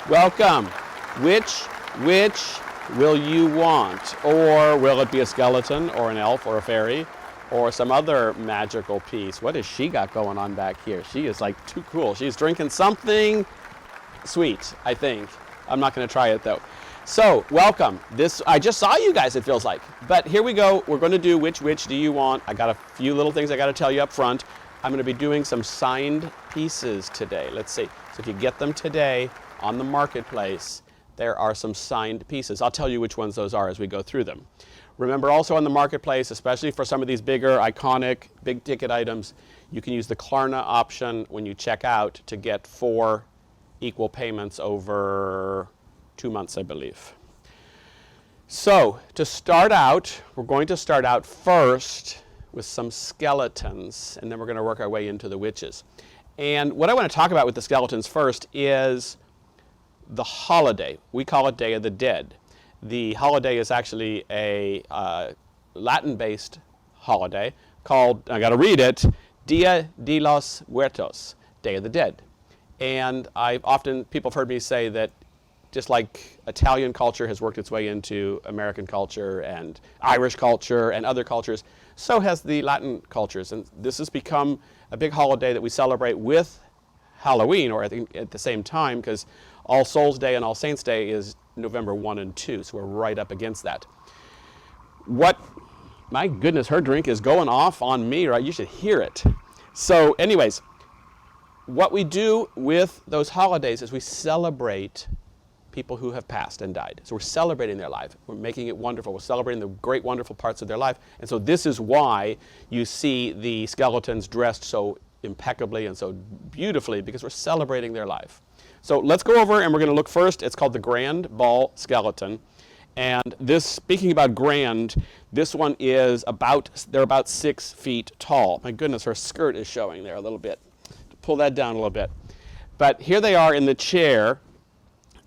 Welcome. Which will you want? Or will it be a skeleton or an elf or a fairy or some other magical piece? What has she got going on back here? She is like too cool. She's drinking something sweet, I think. I'm not going to try it though. So, welcome. I just saw you guys, it feels like. But here we go. We're going to do which do you want? I got a few little things I got to tell you up front. I'm going to be doing some signed pieces today. Let's see. So if you get them today on the marketplace, there are some signed pieces. I'll tell you which ones those are as we go through them. Remember also on the marketplace, especially for some of these bigger, iconic, big ticket items, you can use the Klarna option when you check out to get 4 equal payments over 2 months, I believe. So to start out, we're going to start out first with some skeletons, and then we're going to work our way into the witches. And what I want to talk about with the skeletons first is the holiday. We call it Day of the Dead. The holiday is actually a Latin-based holiday called, I got to read it, Dia de los Muertos, Day of the Dead. And people have heard me say that just like Italian culture has worked its way into American culture and Irish culture and other cultures, so has the Latin cultures. And this has become a big holiday that we celebrate with Halloween, or I think at the same time, because All Souls Day and All Saints Day is November 1 and 2, so we're right up against that. My goodness, her drink is going off on me, right? You should hear it. So anyways, what we do with those holidays is we celebrate people who have passed and died. So we're celebrating their life. We're making it wonderful. We're celebrating the great, wonderful parts of their life. And so this is why you see the skeletons dressed so impeccably and so beautifully, because we're celebrating their life. So let's go over and we're going to look first. It's called the Grand Ball Skeleton. And this, speaking about grand, this one is they're about 6 feet tall. My goodness, her skirt is showing there a little bit. Pull that down a little bit. But here they are in the chair,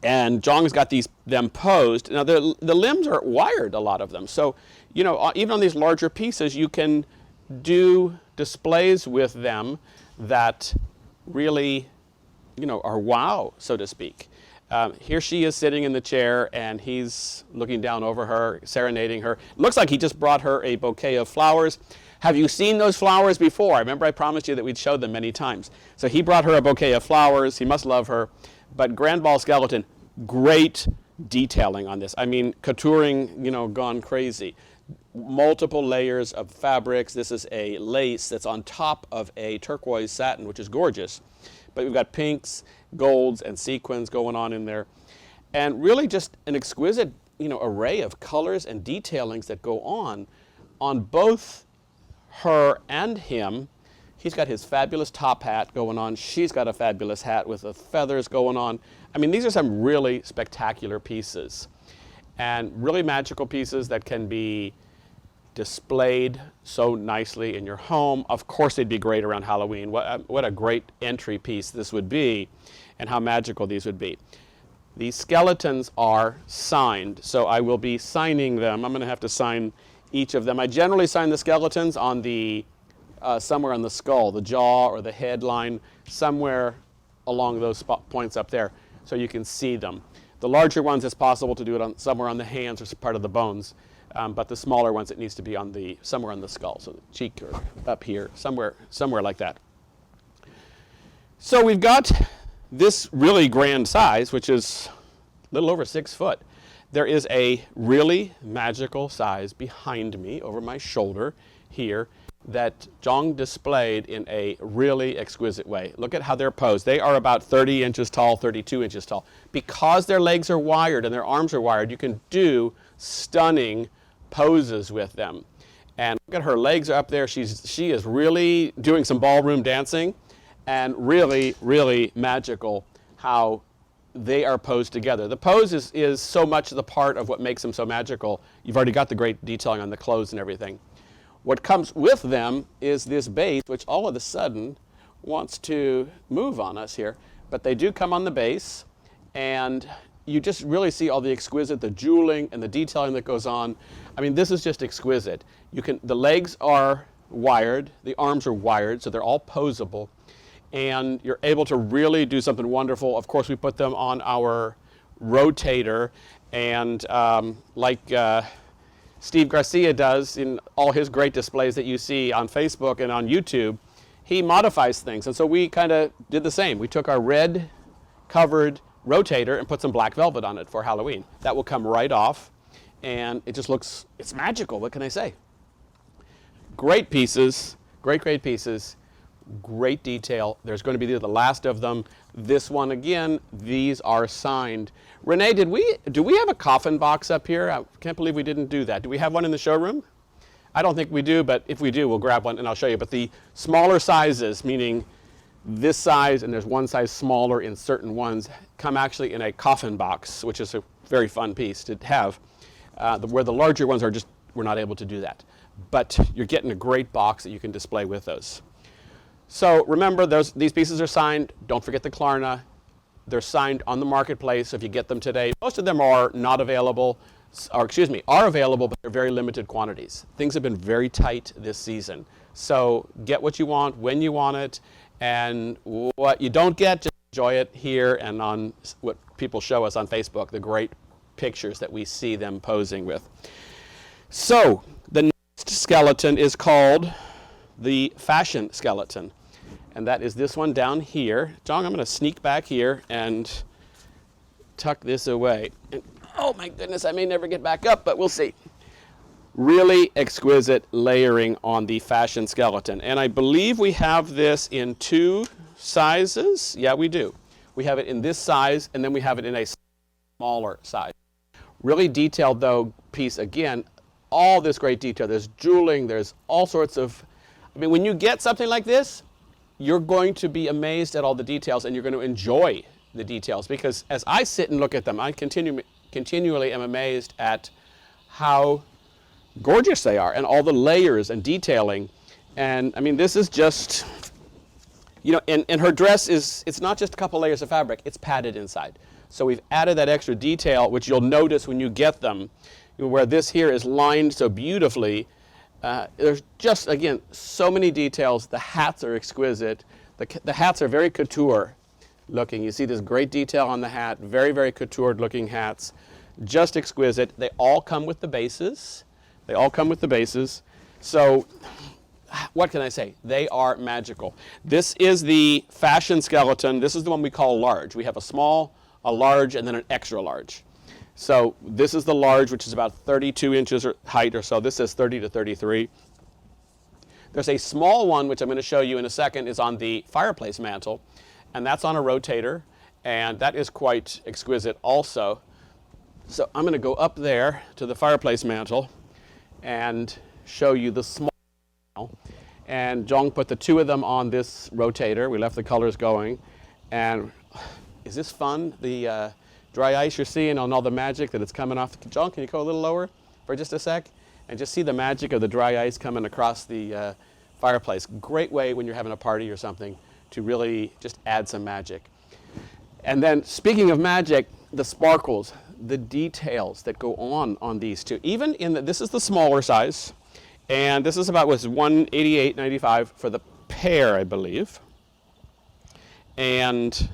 and Jong's got them posed. Now the limbs are wired, a lot of them. So, even on these larger pieces, you can do displays with them that really, are wow, so to speak. Here she is sitting in the chair, and he's looking down over her, serenading her. Looks like he just brought her a bouquet of flowers. Have you seen those flowers before? I remember I promised you that we'd show them many times. So he brought her a bouquet of flowers. He must love her. But Grand Ball Skeleton, great detailing on this. I mean, couturing, gone crazy. Multiple layers of fabrics. This is a lace that's on top of a turquoise satin, which is gorgeous. But we've got pinks, golds, and sequins going on in there. And really just an exquisite, array of colors and detailings that go on both her and him. He's got his fabulous top hat going on. She's got a fabulous hat with the feathers going on. I mean, these are some really spectacular pieces and really magical pieces that can be displayed so nicely in your home. Of course, they'd be great around Halloween. What a great entry piece this would be, and how magical these would be. These skeletons are signed, so I will be signing them. I'm going to have to sign each of them. I generally sign the skeletons on the somewhere on the skull, the jaw or the head line, somewhere along those points up there, so you can see them. The larger ones, it's possible to do it somewhere on the hands or part of the bones, but the smaller ones, it needs to be somewhere on the skull, so the cheek or up here, somewhere like that. So we've got this really grand size, which is a little over 6 foot. There is a really magical size behind me, over my shoulder here, that Jong displayed in a really exquisite way. Look at how they're posed. They are about 30 inches tall, 32 inches tall. Because their legs are wired and their arms are wired, you can do stunning poses with them. And look at her legs are up there. She is really doing some ballroom dancing, and really, really magical how they are posed together. The pose is so much the part of what makes them so magical. You've already got the great detailing on the clothes and everything. What comes with them is this base, which all of a sudden wants to move on us here. But they do come on the base, and you just really see all the the jeweling and the detailing that goes on. I mean, this is just exquisite. The legs are wired, the arms are wired, so they're all posable. and you're able to really do something wonderful. Of course, we put them on our rotator, and like Steve Garcia does in all his great displays that you see on Facebook and on YouTube, he modifies things. And so we kind of did the same. We took our red covered rotator and put some black velvet on it for Halloween. That will come right off, and it just looks, it's magical. What can I say? Great pieces, great pieces, great detail. There's going to be the last of them. This one again, these are signed. Renee, do we have a coffin box up here? I can't believe we didn't do that. Do we have one in the showroom? I don't think we do, but if we do, we'll grab one and I'll show you. But the smaller sizes, meaning this size and there's one size smaller in certain ones, come actually in a coffin box, which is a very fun piece to have. Where the larger ones are just, we're not able to do that. But you're getting a great box that you can display with those. So remember, these pieces are signed. Don't forget the Klarna. They're signed on the marketplace if you get them today. Most of them are not available, or excuse me, are available, but they're very limited quantities. Things have been very tight this season. So get what you want when you want it, and what you don't get, just enjoy it here and on what people show us on Facebook, the great pictures that we see them posing with. So the next skeleton is called the fashion skeleton. And that is this one down here. John, I'm going to sneak back here and tuck this away. And, oh my goodness, I may never get back up, but we'll see. Really exquisite layering on the fashion skeleton. And I believe we have this in 2 sizes. Yeah, we do. We have it in this size, and then we have it in a smaller size. Really detailed, though, piece. Again, all this great detail. There's jeweling. There's all sorts of... I mean, when you get something like this, you're going to be amazed at all the details, and you're going to enjoy the details, because as I sit and look at them, I continually am amazed at how gorgeous they are and all the layers and detailing. And I mean, this is just, you know, and her dress is, it's not just a couple layers of fabric, it's padded inside. So we've added that extra detail, which you'll notice when you get them, where this here is lined so beautifully. There's just, again, so many details. The hats are exquisite. The hats are very couture looking. You see this great detail on the hat. Very, very couture looking hats. Just exquisite. They all come with the bases. They all come with the bases. So what can I say? They are magical. This is the fashion skeleton. This is the one we call large. We have a small, a large, and then an extra large. So this is the large, which is about 32 inches height or so. This says 30 to 33. There's a small one, which I'm going to show you in a second, is on the fireplace mantle. And that's on a rotator. And that is quite exquisite also. So I'm going to go up there to the fireplace mantle and show you the small. And Jong put the 2 of them on this rotator. We left the colors going. And is this fun? The dry ice you're seeing on all the magic that it's coming off. John, can you go a little lower for just a sec? And just see the magic of the dry ice coming across the fireplace. Great way when you're having a party or something to really just add some magic. And then speaking of magic, the sparkles, the details that go on these two. Even in this is the smaller size, and this is about what's $188.95 for the pair, I believe. And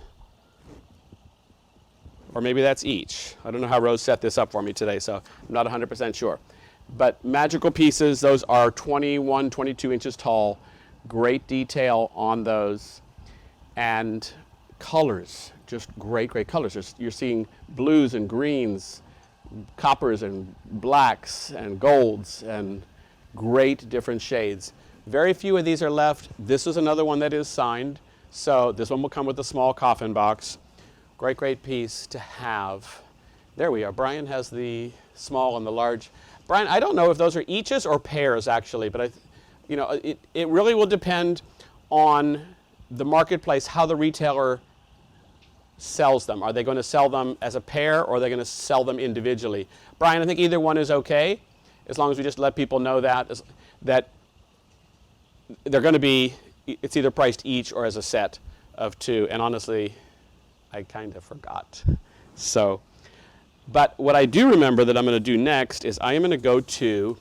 or maybe that's each. I don't know how Rose set this up for me today, so I'm not 100% sure. But magical pieces, those are 21, 22 inches tall. Great detail on those. And colors, just great, great colors. You're seeing blues and greens, coppers and blacks and golds, and great different shades. Very few of these are left. This is another one that is signed. So this one will come with a small coffin box. Great, great piece to have. There we are. Brian has the small and the large. Brian, I don't know if those are eaches or pairs actually, but it really will depend on the marketplace, how the retailer sells them. Are they going to sell them as a pair, or are they going to sell them individually? Brian, I think either one is okay, as long as we just let people know that they're going to be, it's either priced each or as a set of 2. And honestly, I kind of forgot. So, but what I do remember that I'm going to do next is I am going to go to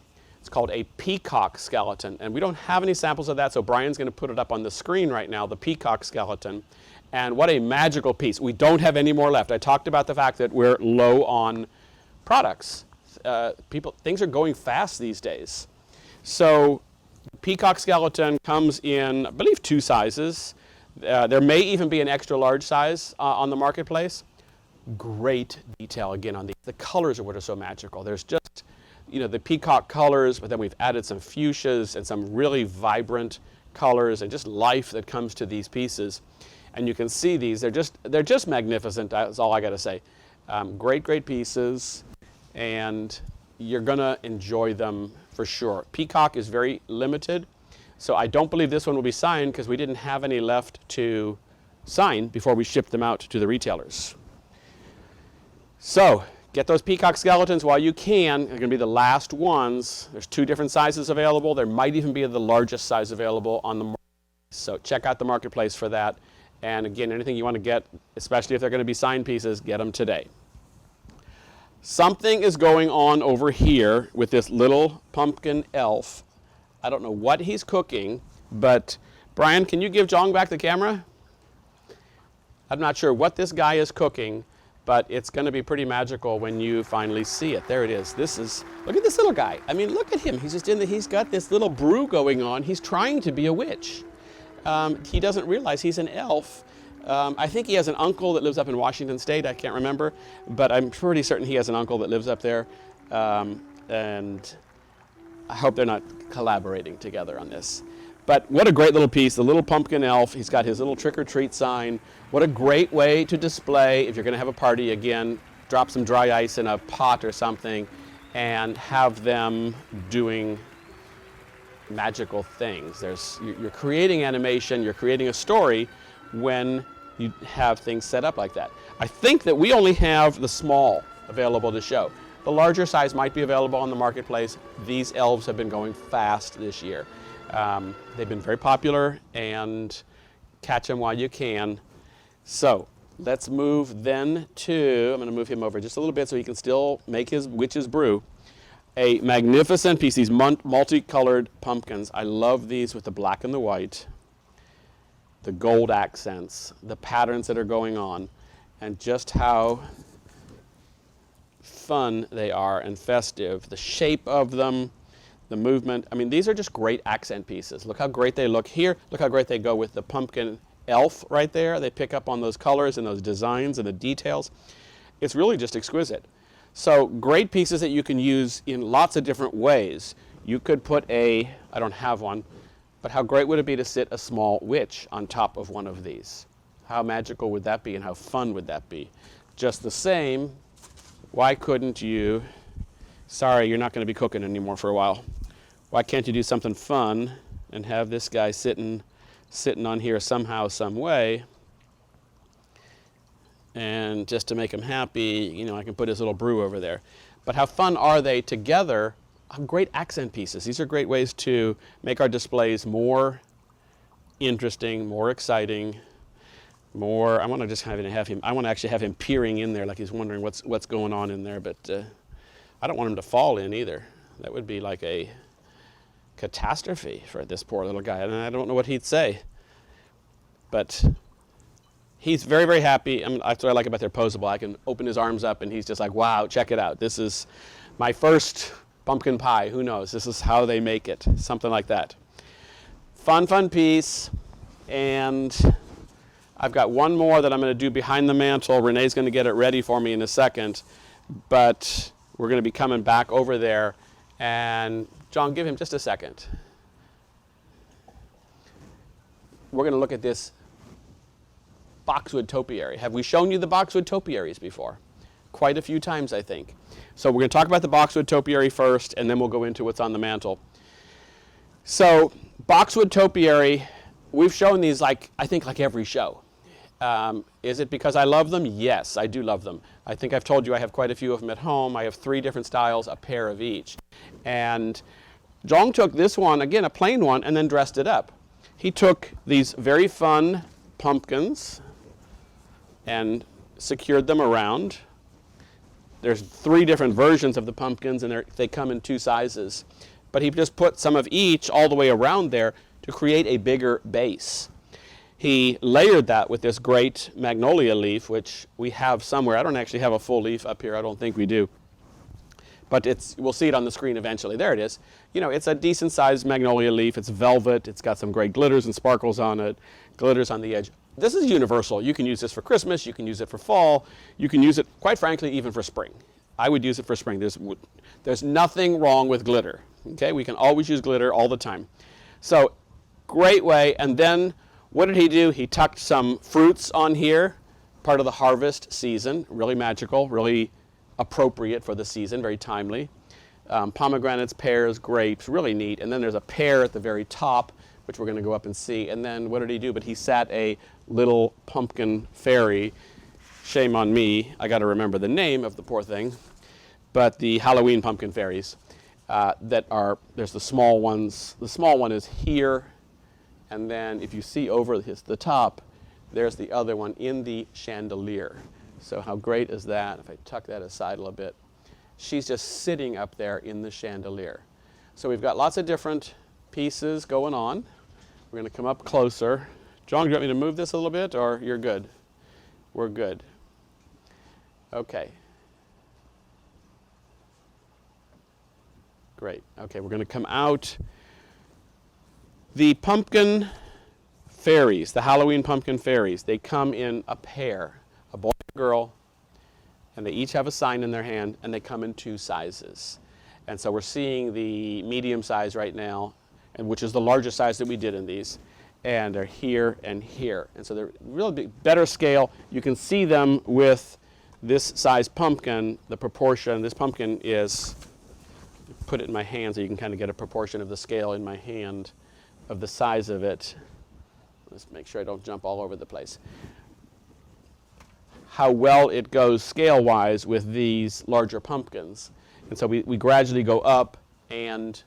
It's called a peacock skeleton, and we don't have any samples of that, so Brian's going to put it up on the screen right now, the peacock skeleton. And what a magical piece. We don't have any more left. I talked about the fact that we're low on products. Things are going fast these days. So peacock skeleton comes in, I believe, 2 sizes. There may even be an extra large size on the marketplace. Great detail again on these. The colors are what are so magical. There's just, you know, the peacock colors, but then we've added some fuchsias and some really vibrant colors and just life that comes to these pieces. And you can see these, they're just magnificent, that's all I gotta say. Great pieces, and you're gonna enjoy them for sure. Peacock is very limited, so I don't believe this one will be signed because we didn't have any left to sign before we shipped them out to the retailers. So, get those peacock skeletons while you can. They're going to be the last ones. There's 2 different sizes available. There might even be the largest size available on the market. So check out the marketplace for that. And again, anything you want to get, especially if they're going to be signed pieces, get them today. Something is going on over here with this little pumpkin elf. I don't know what he's cooking, but Brian, can you give Jong back the camera? I'm not sure what this guy is cooking, but it's going to be pretty magical when you finally see it. There it is. Look at this little guy. I mean, look at him. He's just he's got this little brew going on. He's trying to be a witch. He doesn't realize he's an elf. I think he has an uncle that lives up in Washington State. I can't remember, but I'm pretty certain he has an uncle that lives up there. And I hope they're not collaborating together on this. But what a great little piece, the little pumpkin elf. He's got his little trick-or-treat sign. What a great way to display, if you're going to have a party, again, drop some dry ice in a pot or something and have them doing magical things. You're creating animation, you're creating a story when you have things set up like that. I think that we only have the small available to show. The larger size might be available on the marketplace. These elves have been going fast this year. They've been very popular, and catch them while you can. So let's move then to, I'm going to move him over just a little bit so he can still make his witch's brew. A magnificent piece, these multicolored pumpkins. I love these with the black and the white, the gold accents, the patterns that are going on, and just how fun they are and festive. The shape of them, the movement. I mean, these are just great accent pieces. Look how great they look here. Look how great they go with the pumpkin elf right there. They pick up on those colors and those designs and the details. It's really just exquisite. So great pieces that you can use in lots of different ways. You could put I don't have one, but how great would it be to sit a small witch on top of one of these? How magical would that be, and how fun would that be? Just the same, why couldn't you, sorry, you're not going to be cooking anymore for a while. Why can't you do something fun and have this guy sitting on here somehow, some way, and just to make him happy, you know, I can put his little brew over there. But how fun are they together? Great accent pieces. These are great ways to make our displays more interesting, more exciting, more, I want to just have him, I want to actually have him peering in there like he's wondering what's going on in there, but I don't want him to fall in either. That would be like a catastrophe for this poor little guy, and I don't know what he'd say. But he's very, very happy. I mean, that's what I like about their posable. I can open his arms up and he's just like, wow, check it out. This is my first pumpkin pie. Who knows? This is how they make it. Something like that. Fun piece. And I've got one more that I'm going to do behind the mantle. Renee's going to get it ready for me in a second. But we're going to be coming back over there. And John, give him just a second. We're going to look at this Boxwood topiary. Have we shown you the Boxwood topiaries before? Quite a few times, I think. So we're going to talk about the Boxwood topiary first, and then we'll go into what's on the mantle. So Boxwood topiary, we've shown these I think like every show. Is it because I love them? Yes, I do love them. I think I've told you I have quite a few of them at home. I have 3 different styles, a pair of each. And Zhong took this one, again a plain one, and then dressed it up. He took these very fun pumpkins and secured them around. There's 3 different versions of the pumpkins, and they come in 2 sizes. but he just put some of each all the way around there to create a bigger base. He layered that with this great Magnolia leaf, which we have somewhere. I don't actually have a full leaf up here. I don't think we do. But we'll see it on the screen eventually. There it is. You know, it's a decent sized Magnolia leaf. It's velvet. It's got some great glitters and sparkles on it, glitters on the edge. This is universal. You can use this for Christmas. You can use it for fall. You can use it, quite frankly, even for spring. I would use it for spring. There's nothing wrong with glitter. Okay, we can always use glitter all the time. So, great way. And then what did he do? He tucked some fruits on here, part of the harvest season. Really magical, really appropriate for the season, very timely. Pomegranates, pears, grapes, really neat. And then there's a pear at the very top, which we're going to go up and see. And then what did he do? But he sat a little pumpkin fairy. Shame on me, I got to remember the name of the poor thing. But the Halloween pumpkin fairies there's the small ones. The small one is here. And then if you see over the top, there's the other one in the chandelier. So how great is that? If I tuck that aside a little bit, she's just sitting up there in the chandelier. So we've got lots of different pieces going on. We're going to come up closer. John, do you want me to move this a little bit, or you're good? We're good. Okay. Great. Okay, we're going to come out. The pumpkin fairies, the Halloween pumpkin fairies, they come in a pair, a boy and a girl, and they each have a sign in their hand, and they come in 2 sizes. And so we're seeing the medium size right now, and which is the largest size that we did in these, and they're here and here. And so they're really big, better scale. You can see them with this size pumpkin, the proportion. This pumpkin is, put it in my hand so you can kind of get a proportion of the scale in my hand of the size of it. Let's make sure I don't jump all over the place. How well it goes scale-wise with these larger pumpkins. And so we gradually go up and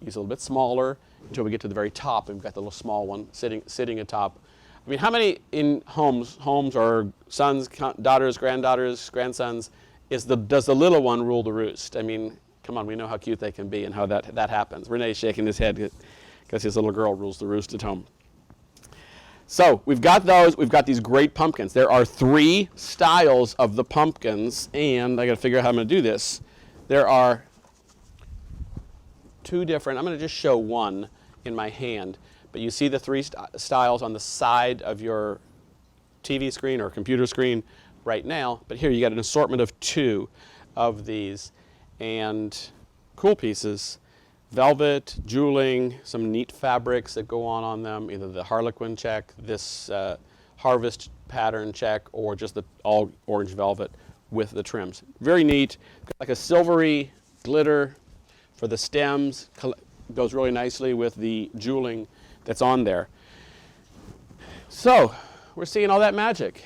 use a little bit smaller until we get to the very top, and we've got the little small one sitting atop. I mean, how many in homes or sons, daughters, granddaughters, grandsons, does the little one rule the roost? I mean, come on, we know how cute they can be and how that happens. Renee's shaking his head because his little girl rules the roost at home. So we've got those. We've got these great pumpkins. There are 3 styles of the pumpkins, and I got to figure out how I'm going to do this. There are 2 different. I'm going to just show one in my hand, but you see the 3 styles on the side of your TV screen or computer screen right now. But here you got an assortment of 2 of these, and cool pieces. Velvet, jeweling, some neat fabrics that go on them, either the Harlequin check, this harvest pattern check, or just the all orange velvet with the trims. Very neat. Got like a silvery glitter for the stems. Goes really nicely with the jeweling that's on there. So we're seeing all that magic.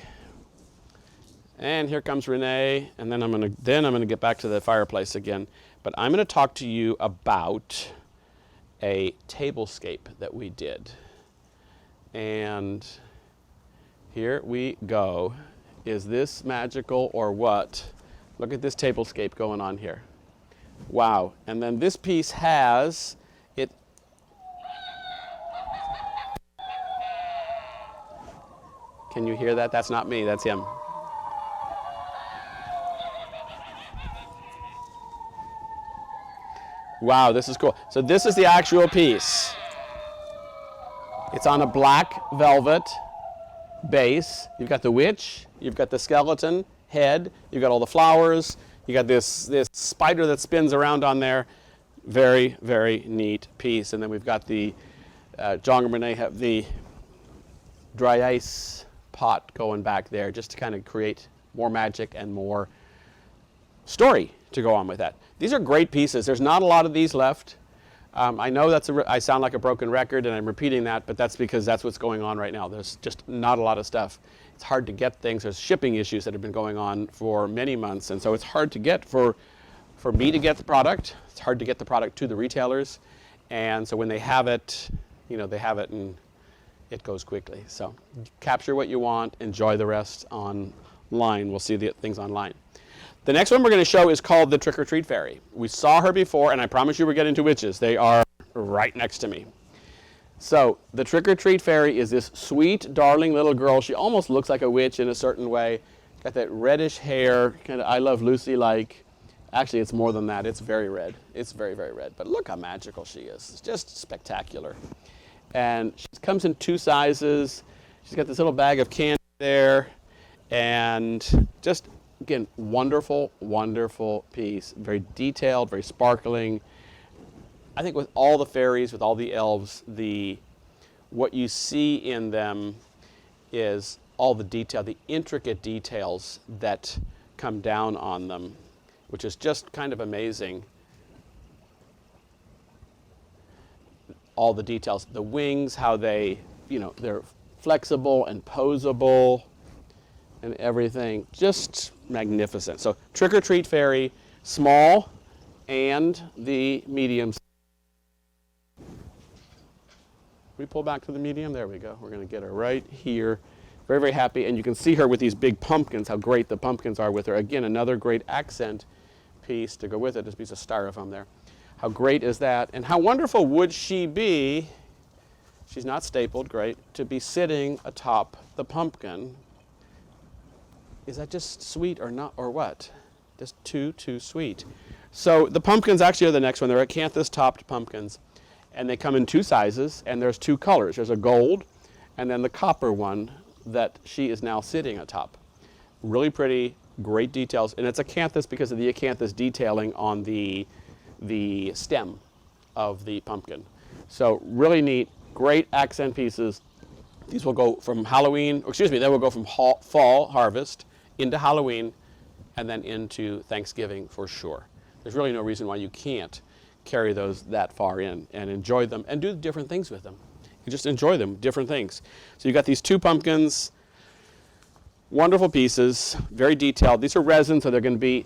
And here comes Renee, and then I'm gonna get back to the fireplace again. But I'm going to talk to you about a tablescape that we did. And here we go. Is this magical or what? Look at this tablescape going on here. Wow. And then this piece has it. Can you hear that? That's not me, that's him. Wow, this is cool. So this is the actual piece. It's on a black velvet base. You've got the witch, you've got the skeleton head, you've got all the flowers, you got this spider that spins around on there. Very, very neat piece. And then we've got the, John and Renee have the dry ice pot going back there just to kind of create more magic and more story to go on with that. These are great pieces. There's not a lot of these left. I know I sound like a broken record and I'm repeating that, but that's because that's what's going on right now. There's just not a lot of stuff. It's hard to get things. There's shipping issues that have been going on for many months, and so it's hard to get for me to get the product. It's hard to get the product to the retailers, and so when they have it, they have it and it goes quickly. So capture what you want, enjoy the rest online. We'll see the things online. The next one we're going to show is called the Trick or Treat Fairy. We saw her before, and I promise you we're getting to witches. They are right next to me. So the Trick or Treat Fairy is this sweet, darling little girl. She almost looks like a witch in a certain way. Got that reddish hair, kind of I Love Lucy-like. Actually, it's more than that. It's very red. It's very, very red. But look how magical she is. It's just spectacular. And she comes in 2 sizes. She's got this little bag of candy there. And just, again, wonderful, wonderful piece. Very detailed, very sparkling. I think with all the fairies, with all the elves, what you see in them is all the detail, the intricate details that come down on them, which is just kind of amazing. All the details, the wings, how they, they're flexible and posable and everything, just magnificent. So Trick or Treat Fairy, small and the medium. We pull back to the medium, there we go. We're gonna get her right here. Very, very happy, and you can see her with these big pumpkins, how great the pumpkins are with her. Again, another great accent piece to go with it, this piece of styrofoam there. How great is that? And how wonderful would she be, she's not stapled, great, to be sitting atop the pumpkin. Is that just sweet or not, or what? Just too sweet. So the pumpkins actually are the next one. They're acanthus topped pumpkins. And they come in 2 sizes, and there's 2 colors. There's a gold, and then the copper one that she is now sitting atop. Really pretty, great details, and it's acanthus because of the acanthus detailing on the stem of the pumpkin. So really neat, great accent pieces. These will go from Halloween, they will go from fall harvest into Halloween, and then into Thanksgiving for sure. There's really no reason why you can't carry those that far in and enjoy them and do different things with them. You just enjoy them, different things. So you got these 2 pumpkins, wonderful pieces, very detailed. These are resin, so they're going to be,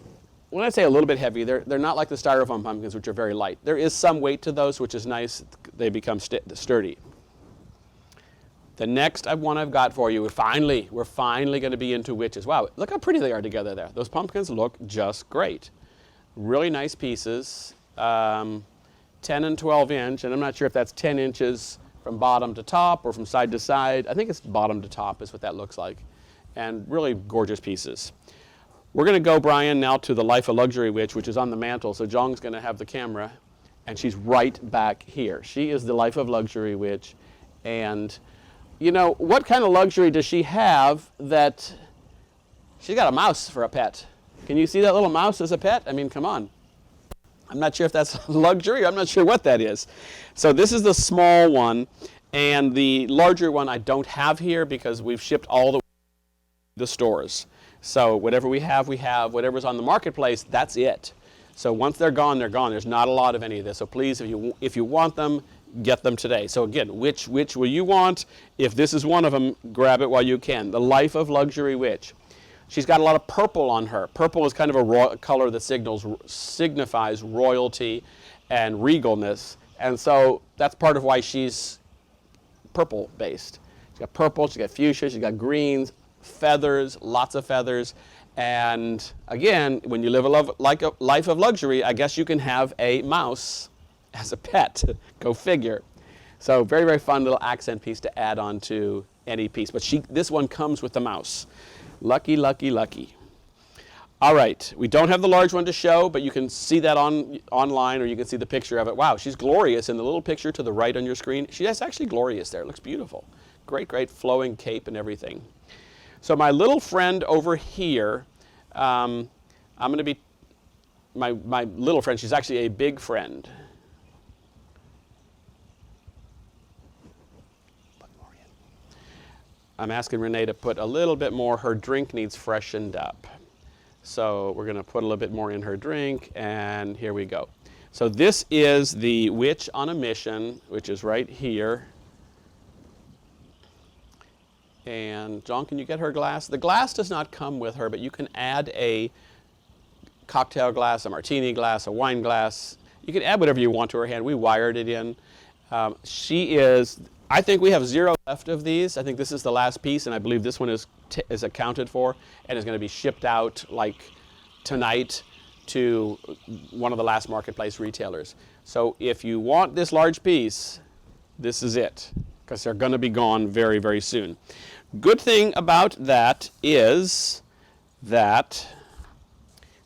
when I say a little bit heavy, they're not like the styrofoam pumpkins, which are very light. There is some weight to those, which is nice. They become sturdy. The next one I've got for you, we're finally going to be into witches. Wow, look how pretty they are together there. Those pumpkins look just great. Really nice pieces. 10 and 12 inch, and I'm not sure if that's 10 inches from bottom to top or from side to side. I think it's bottom to top is what that looks like. And really gorgeous pieces. We're going to go, Brian, now to the Life of Luxury Witch, which is on the mantle. So Jong's going to have the camera, and she's right back here. She is the Life of Luxury Witch. And, what kind of luxury does she have that she's got a mouse for a pet? Can you see that little mouse as a pet? I mean, come on. I'm not sure if that's luxury. I'm not sure what that is. So this is the small one, and the larger one I don't have here because we've shipped all the stores. So whatever we have, we have. Whatever's on the marketplace, that's it. So once they're gone, they're gone. There's not a lot of any of this. So please, if you want them, get them today. So again, which will you want? If this is one of them, grab it while you can. The Life of Luxury Witch. She's got a lot of purple on her. Purple is kind of a color that signifies royalty and regalness. And so that's part of why she's purple based. She's got purple, she's got fuchsia, she's got greens, feathers, lots of feathers. And again, when you live a life of luxury, I guess you can have a mouse as a pet. Go figure. So very, very fun little accent piece to add on to any piece. But this one comes with the mouse. Lucky, lucky, lucky. All right, we don't have the large one to show, but you can see that online, or you can see the picture of it. Wow, she's glorious in the little picture to the right on your screen. She's actually glorious there. It looks beautiful. Great, great flowing cape and everything. So my little friend over here, I'm going to be, my little friend, she's actually a big friend. I'm asking Renee to put a little bit more. Her drink needs freshened up. So we're going to put a little bit more in her drink, and here we go. So this is the Witch on a Mission, which is right here. And John, can you get her glass? The glass does not come with her, but you can add a cocktail glass, a martini glass, a wine glass. You can add whatever you want to her hand. We wired it in. She is... I think we have 0 left of these. I think this is the last piece, and I believe this one is accounted for and is going to be shipped out like tonight to one of the last marketplace retailers. So if you want this large piece, this is it, because they're going to be gone very, very soon. Good thing about that is that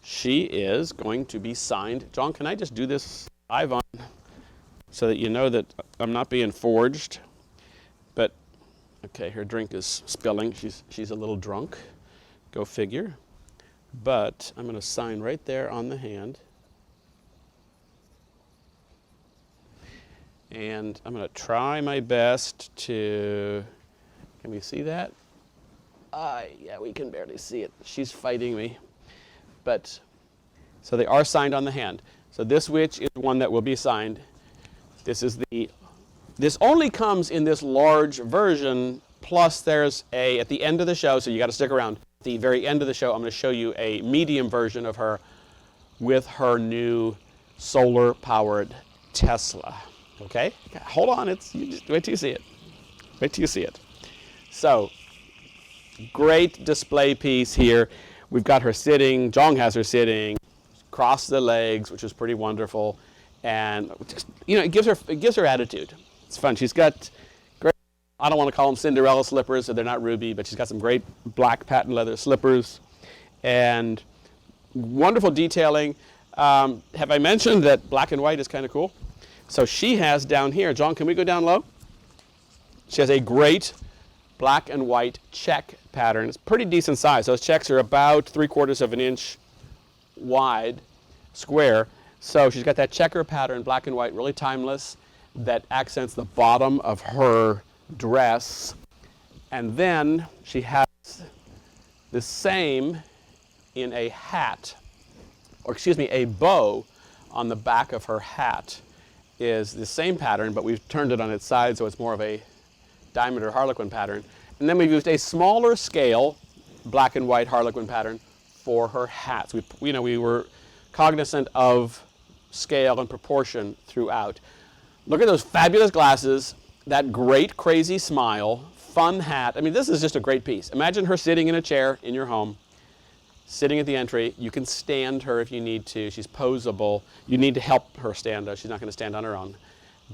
she is going to be signed. John, can I just do this live on so that you know that I'm not being forged? But, okay, her drink is spilling. She's a little drunk. Go figure. But I'm going to sign right there on the hand. And I'm going to try my best to, can we see that? Yeah, we can barely see it. She's fighting me. But, so they are signed on the hand. So this witch is one that will be signed. This only comes in this large version, plus there's at the end of the show, so you got to stick around. At the very end of the show, I'm going to show you a medium version of her with her new solar-powered Tesla. Okay? Hold on, wait till you see it. Wait till you see it. So, great display piece here. We've got her sitting, Jong has her sitting, cross the legs, which is pretty wonderful. And just, it gives her attitude. It's fun. She's got great, I don't want to call them Cinderella slippers, so they're not ruby, but she's got some great black patent leather slippers and wonderful detailing. Have I mentioned that black and white is kind of cool? So she has down here, John, can we go down low? She has a great black and white check pattern. It's pretty decent size. Those checks are about 3/4 of an inch wide, square. So she's got that checker pattern, black and white, really timeless, that accents the bottom of her dress. And then she has the same in a hat, or excuse me, a bow on the back of her hat is the same pattern, but we've turned it on its side so it's more of a diamond or Harlequin pattern. And then we've used a smaller scale black and white Harlequin pattern for her hats. We were cognizant of scale and proportion throughout. Look at those fabulous glasses, that great crazy smile, fun hat. I mean, this is just a great piece. Imagine her sitting in a chair in your home, sitting at the entry. You can stand her if you need to. She's posable. You need to help her stand, though. She's not going to stand on her own.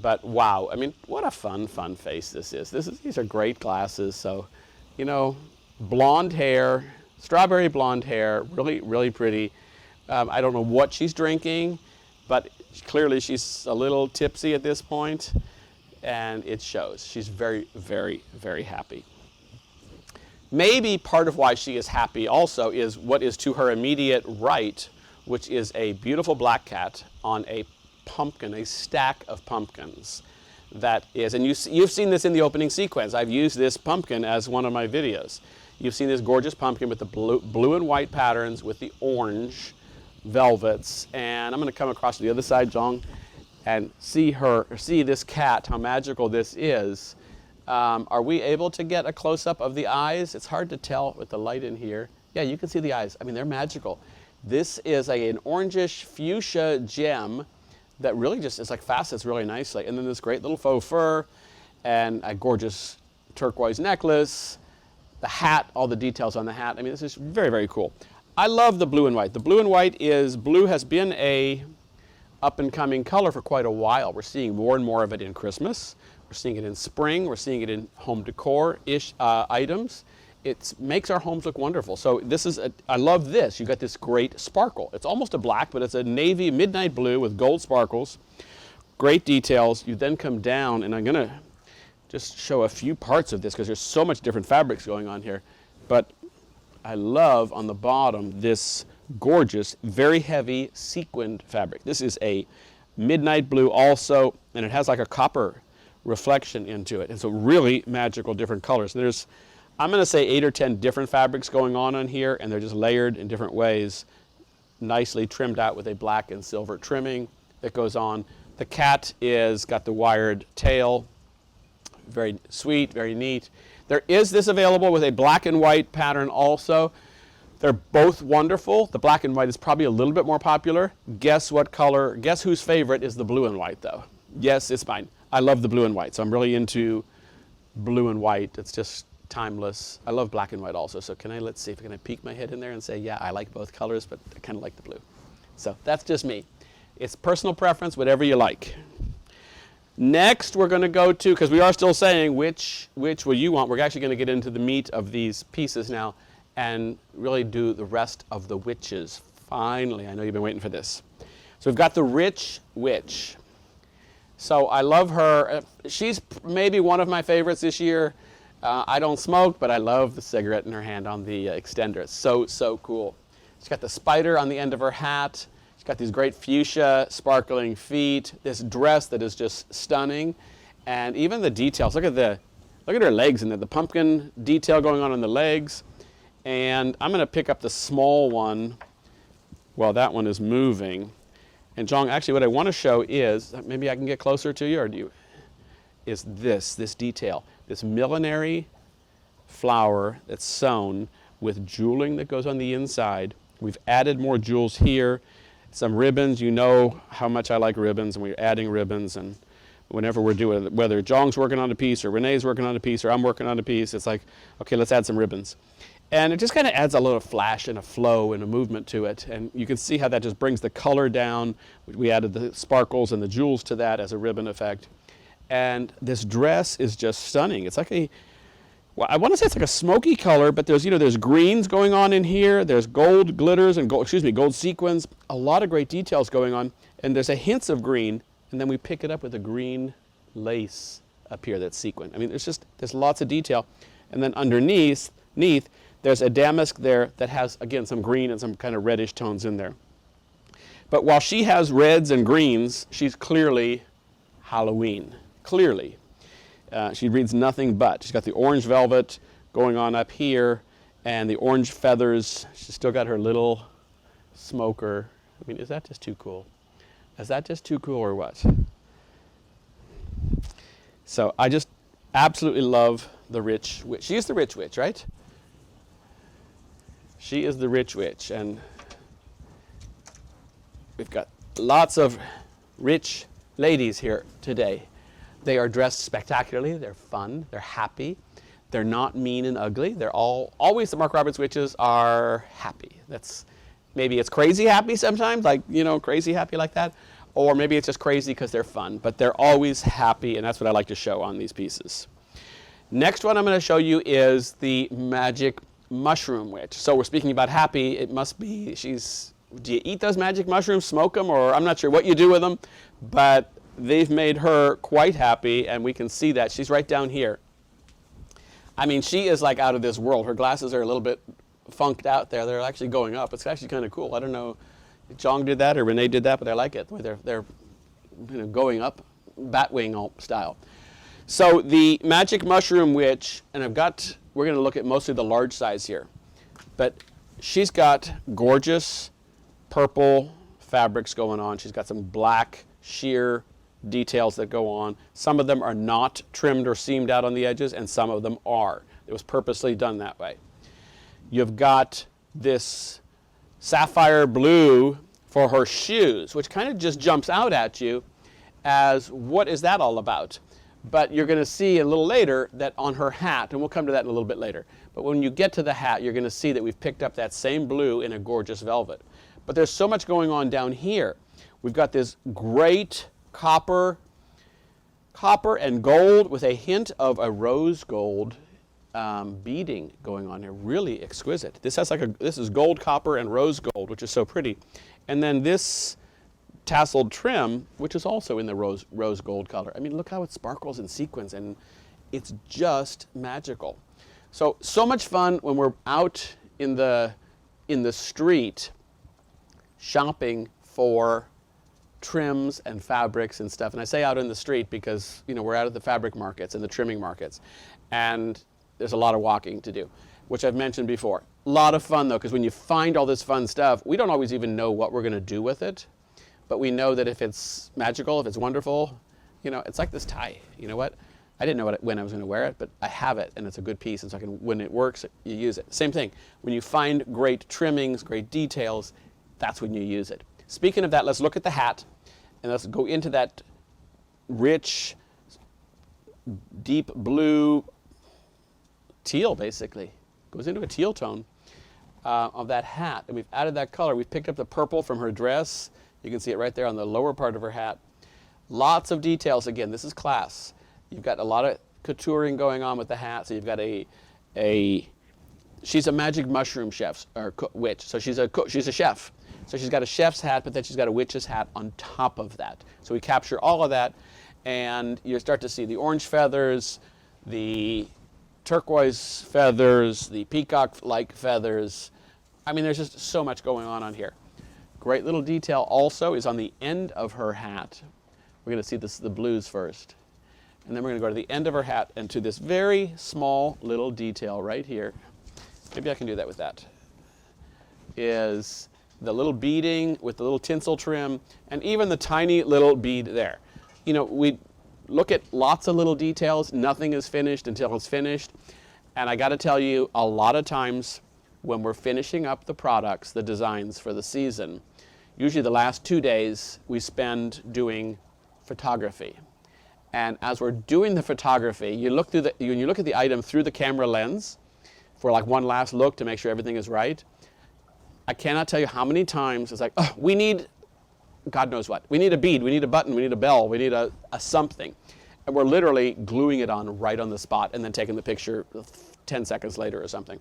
But wow, I mean, what a fun face this is. These are great glasses. So, blonde hair, strawberry blonde hair, really, really pretty. I don't know what she's drinking, but clearly she's a little tipsy at this point, and it shows. She's very, very, very happy. Maybe part of why she is happy also is what is to her immediate right, which is a beautiful black cat on a pumpkin, a stack of pumpkins. That is, and you've seen this in the opening sequence. I've used this pumpkin as one of my videos. You've seen this gorgeous pumpkin with the blue and white patterns with the orange velvets. And I'm going to come across to the other side, Jong, and see this cat, how magical this is. Are we able to get a close-up of the eyes? It's hard to tell with the light in here. Yeah, you can see the eyes. I mean, they're magical. This is an orangish fuchsia gem that really just is facets really nicely. And then this great little faux fur and a gorgeous turquoise necklace. The hat, all the details on the hat. I mean, this is very, very cool. I love the blue and white. The blue and white blue has been a up-and-coming color for quite a while. We're seeing more and more of it in Christmas. We're seeing it in spring. We're seeing it in home decor-ish items. It makes our homes look wonderful. So I love this. You've got this great sparkle. It's almost a black, but it's a navy midnight blue with gold sparkles. Great details. You then come down, and I'm going to just show a few parts of this because there's so much different fabrics going on here. But I love on the bottom this gorgeous, very heavy sequined fabric. This is a midnight blue also, and it has like a copper reflection into it. And so really magical different colors. There's, I'm going to say 8 or 10 different fabrics going on here, and they're just layered in different ways, nicely trimmed out with a black and silver trimming that goes on. The cat got the wired tail, very sweet, very neat. There is this available with a black and white pattern also. They're both wonderful. The black and white is probably a little bit more popular. Guess what color, guess whose favorite is the blue and white though? Yes, it's mine. I love the blue and white, so I'm really into blue and white. It's just timeless. I love black and white also, so let's see if I can peek my head in there and say, yeah, I like both colors, but I kind of like the blue. So that's just me. It's personal preference, whatever you like. Next, we're going to go to, because we are still saying which will you want, we're actually going to get into the meat of these pieces now and really do the rest of the witches. Finally, I know you've been waiting for this. So we've got the Rich Witch. So I love her. She's maybe one of my favorites this year. I don't smoke, but I love the cigarette in her hand on the extender. It's so cool. She's got the spider on the end of her hat. She's got these great fuchsia sparkling feet. This dress that is just stunning. And even the details. Look at her legs and the pumpkin detail going on the legs. And I'm going to pick up the small one while that one is moving. And Jong, actually what I want to show is, maybe I can get closer to you, or do you, is this detail. This millinery flower that's sewn with jeweling that goes on the inside. We've added more jewels here. Some ribbons, you know how much I like ribbons, and we're adding ribbons, and whenever we're doing it, whether Jong's working on a piece, or Renee's working on a piece, or I'm working on a piece, it's like, okay, let's add some ribbons. And it just kind of adds a little flash and a flow and a movement to it. And you can see how that just brings the color down. We added the sparkles and the jewels to that as a ribbon effect. And this dress is just stunning. It's like I want to say it's like a smoky color, but there's greens going on in here. There's gold glitters and gold sequins. A lot of great details going on. And there's a hints of green. And then we pick it up with a green lace up here that's sequin. I mean, there's lots of detail. And then underneath, there's a damask there that has, again, some green and some kind of reddish tones in there. But while she has reds and greens, she's clearly Halloween. Clearly. She reads nothing but. She's got the orange velvet going on up here and the orange feathers. She's still got her little smoker. I mean, is that just too cool? Is that just too cool or what? So I just absolutely love the Rich Witch. She is the Rich Witch, right? She is the Rich Witch, and we've got lots of rich ladies here today. They are dressed spectacularly, they're fun, they're happy, they're not mean and ugly. They're always the Mark Roberts witches are happy. Maybe it's crazy happy sometimes, like, crazy happy like that, or maybe it's just crazy because they're fun, but they're always happy, and that's what I like to show on these pieces. Next one I'm going to show you is the Magic Mushroom Witch. So we're speaking about happy. It must be, do you eat those magic mushrooms, smoke them, or I'm not sure what you do with them, but they've made her quite happy, and we can see that. She's right down here. I mean, she is like out of this world. Her glasses are a little bit funked out there. They're actually going up. It's actually kind of cool. I don't know if Jong did that or Renee did that, but I like it. The way they're going up, Batwing style. So the Magic Mushroom Witch, and we're going to look at mostly the large size here, but she's got gorgeous purple fabrics going on. She's got some black sheer details that go on. Some of them are not trimmed or seamed out on the edges, and some of them are. It was purposely done that way. You've got this sapphire blue for her shoes, which kind of just jumps out at you as, what is that all about? But you're going to see a little later that on her hat, and we'll come to that in a little bit later, but when you get to the hat, you're going to see that we've picked up that same blue in a gorgeous velvet. But there's so much going on down here. We've got this great copper and gold with a hint of a rose gold beading going on here. Really exquisite. This is gold, copper, and rose gold, which is so pretty. And then this tasseled trim, which is also in the rose gold color. I mean, look how it sparkles and sequins, and it's just magical. So much fun when we're out in the street shopping for trims and fabrics and stuff. And I say out in the street because, we're out at the fabric markets and the trimming markets, and there's a lot of walking to do, which I've mentioned before. A lot of fun though, because when you find all this fun stuff, we don't always even know what we're going to do with it. But we know that if it's magical, if it's wonderful, it's like this tie. You know what? I didn't know when I was going to wear it, but I have it, and it's a good piece, and so when it works, you use it. Same thing. When you find great trimmings, great details, that's when you use it. Speaking of that, let's look at the hat, and let's go into that rich, deep blue teal, basically. Goes into a teal tone of that hat. And we've added that color. We've picked up the purple from her dress. You can see it right there on the lower part of her hat. Lots of details. Again, this is class. You've got a lot of couturing going on with the hat. So you've got she's a magic mushroom chef, or witch. So she's a chef. So she's got a chef's hat, but then she's got a witch's hat on top of that. So we capture all of that, and you start to see the orange feathers, the turquoise feathers, the peacock-like feathers. I mean, there's just so much going on here. Great little detail also is on the end of her hat. We're going to see the blues first. And then we're going to go to the end of her hat and to this very small little detail right here. Maybe I can do that with that. Is the little beading with the little tinsel trim, and even the tiny little bead there. You know, we look at lots of little details. Nothing is finished until it's finished. And I got to tell you, a lot of times when we're finishing up the products, the designs for the season, usually the last 2 days we spend doing photography. And as we're doing the photography, you look at the item through the camera lens for like one last look to make sure everything is right. I cannot tell you how many times it's like, oh, we need, God knows what. We need a bead, we need a button, we need a bell, we need a something. And we're literally gluing it on right on the spot and then taking the picture 10 seconds later or something.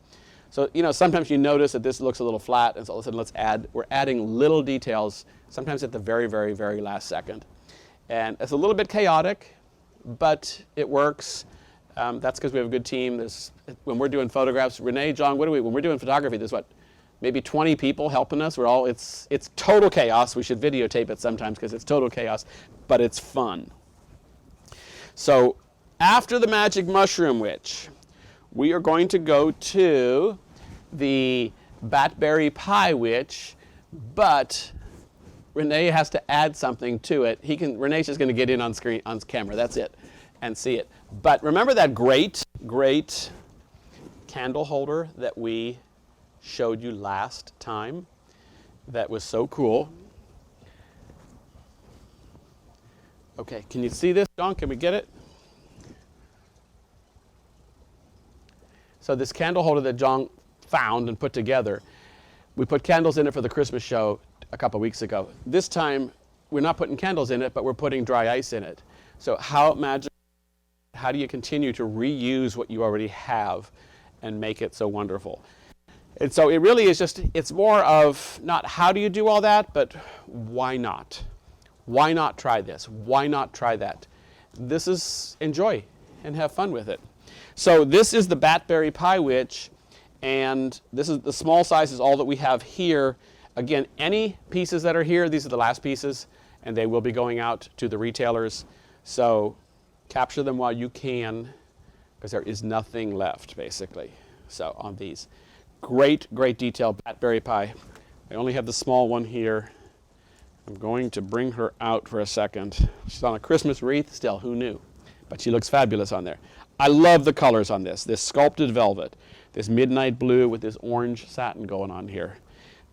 So, you know, sometimes you notice that this looks a little flat, and so all of a sudden we're adding little details, sometimes at the very, very, very last second. And it's a little bit chaotic, but it works. That's because we have a good team. When we're doing photographs, Renee, John, when we're doing photography, there's maybe 20 people helping us. It's total chaos. We should videotape it sometimes because it's total chaos, but it's fun. So after the Magic Mushroom Witch, we are going to go to the Batberry Pie Witch, but Renee has to add something to it. Renee's just going to get in on camera, that's it, and see it. But remember that great candle holder that we showed you last time? That was so cool. Okay, can you see this, John? Can we get it? So this candle holder that John found and put together, we put candles in it for the Christmas show a couple weeks ago. This time, we're not putting candles in it, but we're putting dry ice in it. So how do you continue to reuse what you already have and make it so wonderful? And so it really is it's more of not how do you do all that, but why not? Why not try this? Why not try that? This is enjoy and have fun with it. So this is the Batberry Pie Witch, and this is the small size is all that we have here. Again, any pieces that are here, these are the last pieces, and they will be going out to the retailers. So capture them while you can, because there is nothing left, basically. So on these. Great detail, Batberry Pie. I only have the small one here. I'm going to bring her out for a second. She's on a Christmas wreath still, who knew? But she looks fabulous on there. I love the colors on this sculpted velvet, this midnight blue with this orange satin going on here.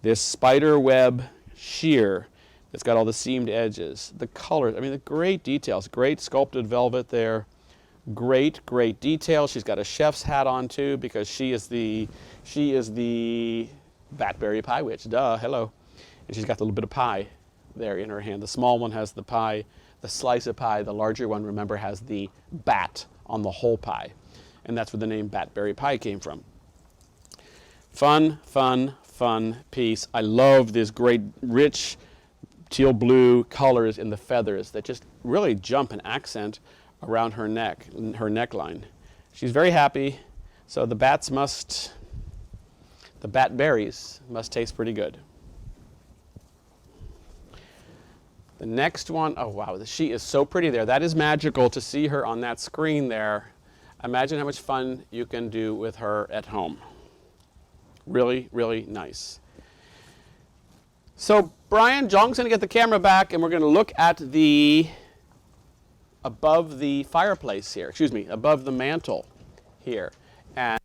This spider web sheer that's got all the seamed edges. The colors, I mean, the great details, great sculpted velvet there. Great detail. She's got a chef's hat on too, because she is the Batberry Pie Witch. Duh, hello. And she's got a little bit of pie there in her hand. The small one has the pie, the slice of pie. The larger one, remember, has the bat on the whole pie. And that's where the name Batberry Pie came from. Fun piece. I love this great rich teal blue colors in the feathers that just really jump and accent around her neck, her neckline. She's very happy. So the batberries must taste pretty good. The next one, oh wow, she is so pretty there. That is magical to see her on that screen there. Imagine how much fun you can do with her at home. Really nice. So Brian, John's gonna get the camera back and we're gonna look at above the fireplace here, above the mantle here. And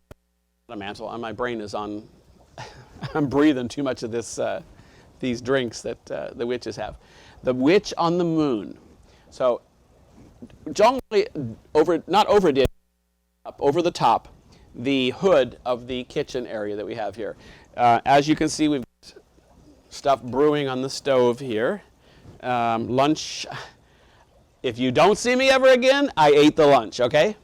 the mantle, and my brain is on, I'm breathing too much of these drinks that the witches have. The Witch on the Moon. So John really not overdid, up over the top, the hood of the kitchen area that we have here. As you can see, we've got stuff brewing on the stove here. Lunch. If you don't see me ever again, I ate the lunch, okay?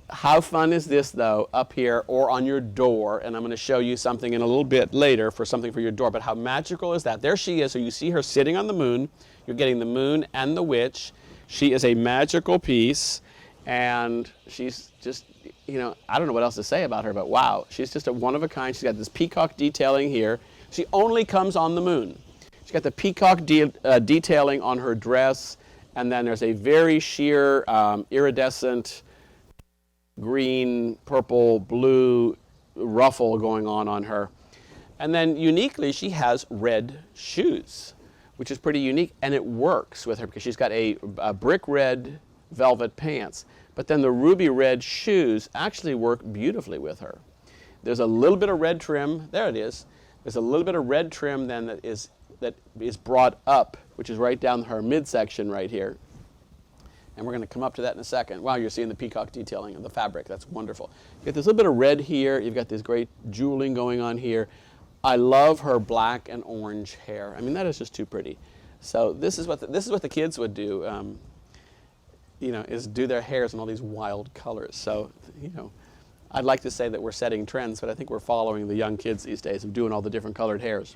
How fun is this, though, up here or on your door? And I'm going to show you something in a little bit later for something for your door. But how magical is that? There she is. So you see her sitting on the moon. You're getting the moon and the witch. She is a magical piece. And she's just, you know, I don't know what else to say about her, but wow. She's just a one of a kind. She's got this peacock detailing here. She only comes on the moon. She's got the peacock detailing on her dress. And then there's a very sheer, iridescent, green, purple, blue ruffle going on her. And then uniquely, she has red shoes, which is pretty unique, and it works with her because she's got a brick red velvet pants. But then the ruby red shoes actually work beautifully with her. There's a little bit of red trim, there it is. There's a little bit of red trim then that is brought up, which is right down her midsection right here. And we're going to come up to that in a second. Wow, you're seeing the peacock detailing of the fabric. That's wonderful. You got this little bit of red here. You've got this great jeweling going on here. I love her black and orange hair. I mean, that is just too pretty. So this is what the kids would do. You know, is do their hairs in all these wild colors. So, you know, I'd like to say that we're setting trends, but I think we're following the young kids these days of doing all the different colored hairs.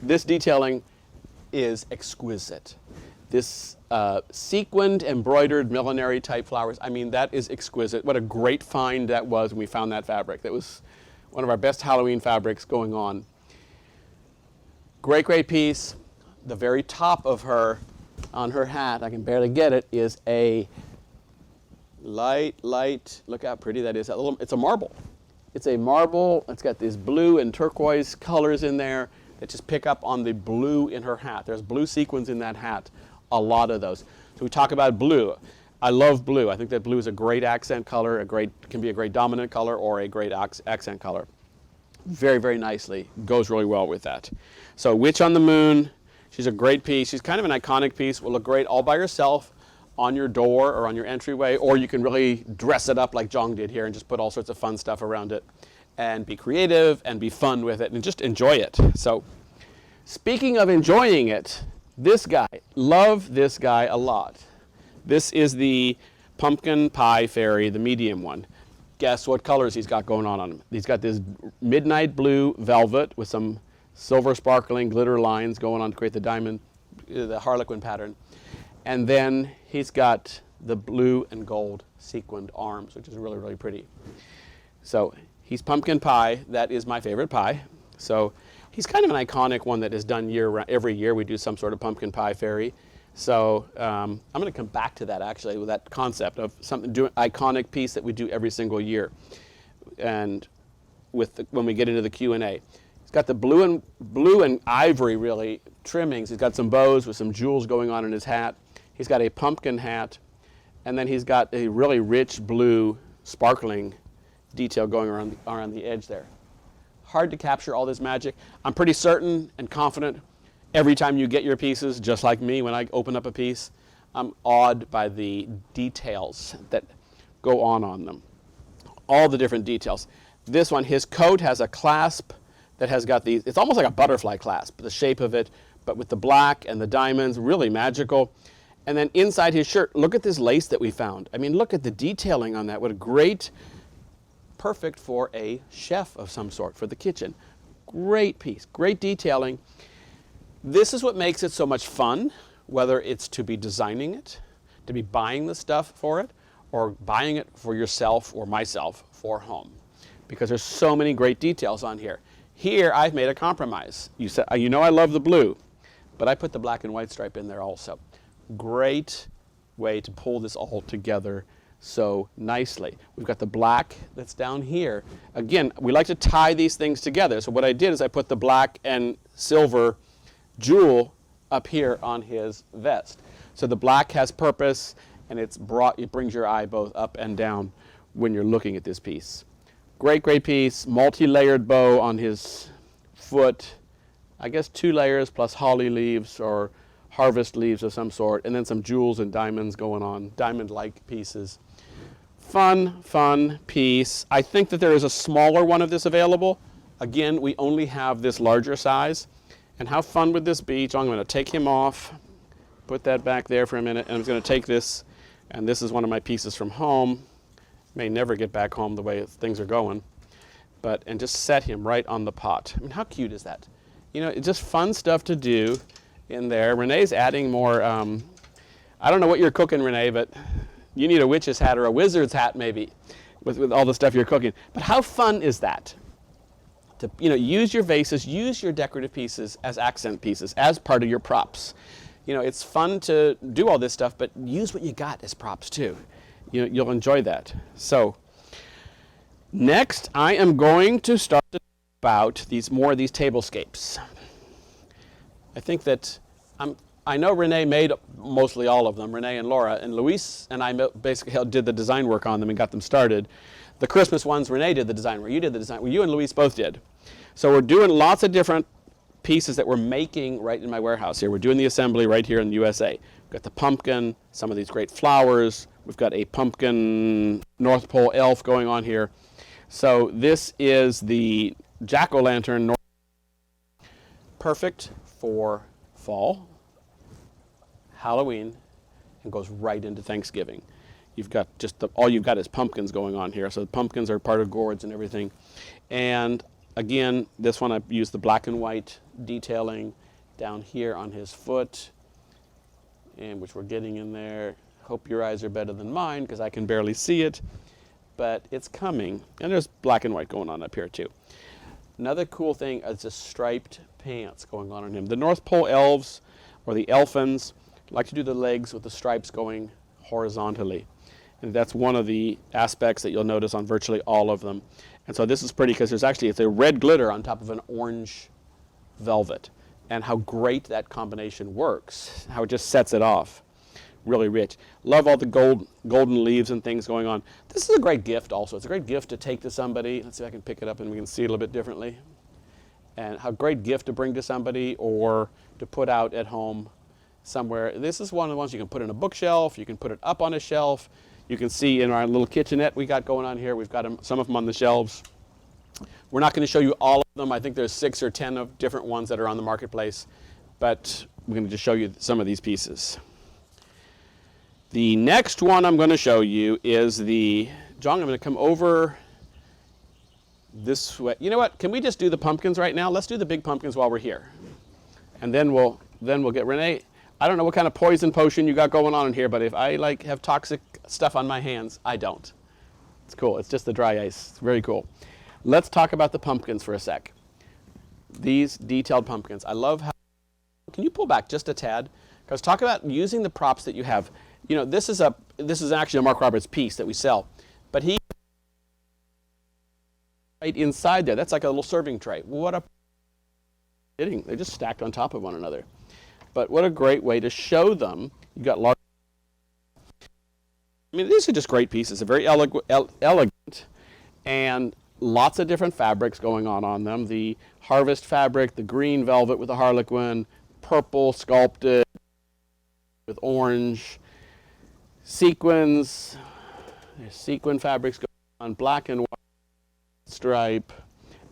This detailing is exquisite. This sequined, embroidered, millinery type flowers, I mean, that is exquisite. What a great find that was when we found that fabric. That was one of our best Halloween fabrics going on. Great, great piece. The very top of her, on her hat, I can barely get it, is a light, look how pretty that is. It's a marble. It's a marble. It's got these blue and turquoise colors in there that just pick up on the blue in her hat. There's blue sequins in that hat. A lot of those. So we talk about blue. I love blue. I think that blue is a great accent color, can be a great dominant color or a great accent color. Very, very nicely. Goes really well with that. So Witch on the Moon, she's a great piece. She's kind of an iconic piece. Will look great all by herself on your door or on your entryway, or you can really dress it up like Jong did here and just put all sorts of fun stuff around it and be creative and be fun with it and just enjoy it. So speaking of enjoying it, this guy, love this guy a lot. This is the pumpkin pie fairy, the medium one. Guess what colors he's got going on him? He's got this midnight blue velvet with some silver sparkling glitter lines going on to create the diamond, the Harlequin pattern. And then he's got the blue and gold sequined arms, which is really, really pretty. So he's pumpkin pie. That is my favorite pie. So he's kind of an iconic one that is done every year. We do some sort of pumpkin pie fairy. So I'm going to come back to that actually with that concept of something iconic piece that we do every single year. And when we get into the Q&A. He's got the blue and ivory really trimmings. He's got some bows with some jewels going on in his hat. He's got a pumpkin hat, and then he's got a really rich blue sparkling detail going around the edge there. Hard to capture all this magic. I'm pretty certain and confident every time you get your pieces, just like me when I open up a piece, I'm awed by the details that go on them. All the different details. This one, his coat has a clasp that has got these, it's almost like a butterfly clasp, the shape of it, but with the black and the diamonds, really magical. And then inside his shirt, look at this lace that we found. I mean, look at the detailing on that. What a great, perfect for a chef of some sort, for the kitchen. Great piece, great detailing. This is what makes it so much fun, whether it's to be designing it, to be buying the stuff for it, or buying it for yourself or myself for home. Because there's so many great details on here. Here, I've made a compromise. You know I love the blue, but I put the black and white stripe in there also. Great way to pull this all together so nicely. We've got the black that's down here. Again, we like to tie these things together. So what I did is I put the black and silver jewel up here on his vest. So the black has purpose, and it brings your eye both up and down when you're looking at this piece. Great, great piece. Multi-layered bow on his foot. I guess 2 layers plus holly leaves or harvest leaves of some sort, and then some jewels and diamonds going on, diamond-like pieces. Fun piece. I think that there is a smaller one of this available. Again, we only have this larger size. And how fun would this be? So I'm going to take him off, put that back there for a minute, and I'm going to take this, and this is one of my pieces from home. May never get back home the way things are going, and just set him right on the pot. I mean, how cute is that? You know, it's just fun stuff to do in there. Renee's adding more, I don't know what you're cooking, Renee, but you need a witch's hat or a wizard's hat maybe with all the stuff you're cooking. But how fun is that? To, you know, use your vases, use your decorative pieces as accent pieces, as part of your props. You know, it's fun to do all this stuff, but use what you got as props too. You'll enjoy that. So next, I am going to start to talk about more of these tablescapes. I think that I know Renee made mostly all of them, Renee and Laura, and Luis and I basically did the design work on them and got them started. The Christmas ones, Renee did the design work. You did the design work. You and Luis both did. So we're doing lots of different pieces that we're making right in my warehouse here. We're doing the assembly right here in the USA. We've got the pumpkin, some of these great flowers. We've got a pumpkin North Pole elf going on here. So this is the jack-o'-lantern, perfect for fall, Halloween, and goes right into Thanksgiving. You've got all you've got is pumpkins going on here. So the pumpkins are part of gourds and everything. And again, this one I used the black and white detailing down here on his foot, and which we're getting in there. Hope your eyes are better than mine because I can barely see it, but it's coming. And there's black and white going on up here too. Another cool thing is the striped pants going on him. The North Pole elves, or the elfins, like to do the legs with the stripes going horizontally. And that's one of the aspects that you'll notice on virtually all of them. And so this is pretty because it's a red glitter on top of an orange velvet. And how great that combination works, how it just sets it off. Really rich. Love all the golden leaves and things going on. This is a great gift also. It's a great gift to take to somebody. Let's see if I can pick it up and we can see it a little bit differently. And how great gift to bring to somebody or to put out at home somewhere. This is one of the ones you can put in a bookshelf. You can put it up on a shelf. You can see in our little kitchenette we got going on here. We've got some of them on the shelves. We're not going to show you all of them. I think there's 6 or 10 of different ones that are on the marketplace. But we're going to just show you some of these pieces. The next one I'm going to show you is John, I'm going to come over this way. You know what? Can we just do the pumpkins right now? Let's do the big pumpkins while we're here. And then we'll get Renee. I don't know what kind of poison potion you got going on in here, but if I have toxic stuff on my hands, I don't. It's cool. It's just the dry ice. It's very cool. Let's talk about the pumpkins for a sec. These detailed pumpkins. I love how. Can you pull back just a tad? Because talk about using the props that you have. You know, this is actually a Mark Roberts piece that we sell, but he right inside there. That's like a little serving tray. What a they're just stacked on top of one another. But what a great way to show them. You've got large. I mean, these are just great pieces. They're very elegant, and lots of different fabrics going on them. The harvest fabric, the green velvet with the Harlequin, purple sculpted with orange, sequins. There's sequin fabrics going on, black and white stripe.